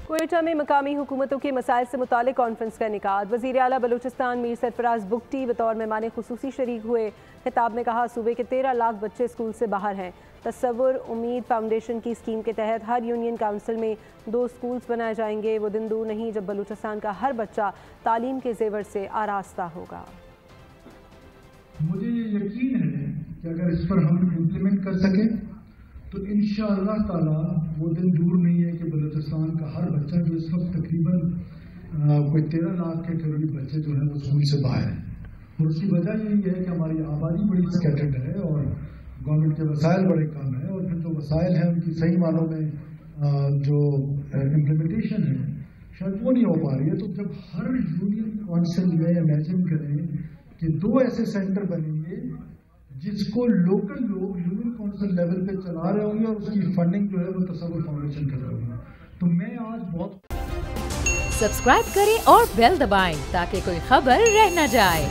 कोयटा में मकामी हुकूमतों के मसाइल से मुतालिक कॉन्फ्रेंस का इनेकाद। वज़ीर आला बलूचिस्तान मीर सरफराज बुगटी बतौर मेहमान खुसूसी शरीक हुए। खिताब में कहा, सूबे के 13 लाख बच्चे स्कूल से बाहर हैं। तसव्वुर उम्मीद फाउंडेशन की स्कीम के तहत हर यूनियन काउंसिल में 2 स्कूल्स बनाए जाएंगे। वो दिन दूर नहीं जब बलूचिस्तान का हर बच्चा तालीम के जेवर से आरास्ता होगा। मुझे ये यकीन है कि अगर इस पर हम इम्प्लीमेंट कर सकें तो इंशाअल्लाह ताला वो दिन दूर नहीं है कि बलूचिस्तान का हर बच्चा, जो इस वक्त तकरीबन कोई 13 लाख के करीब बच्चे जो है वो स्कूल से बाहर हैं। और उसकी वजह यही है कि हमारी आबादी बड़ी स्कैटर्ड है और गवर्नमेंट के वसाइल बड़े कम हैं, और फिर जो वसाइल हैं उनकी सही मानों में जो इम्प्लीमेंटेशन है शायद वो नहीं हो पा रही है। तो जब हर यूनियन काउंसिल में इमेजिन करें कि 2 ऐसे सेंटर बनेंगे जिसको लोकल लोग यूनियन काउंसिल लेवल पे चला रहे होंगे और उसकी फंडिंग जो है वो तसव्वुर फाउंडेशन कर रहे होंगे, तो मैं आज बहुत। सब्सक्राइब करें और बेल दबाएं ताकि कोई खबर रह न जाए।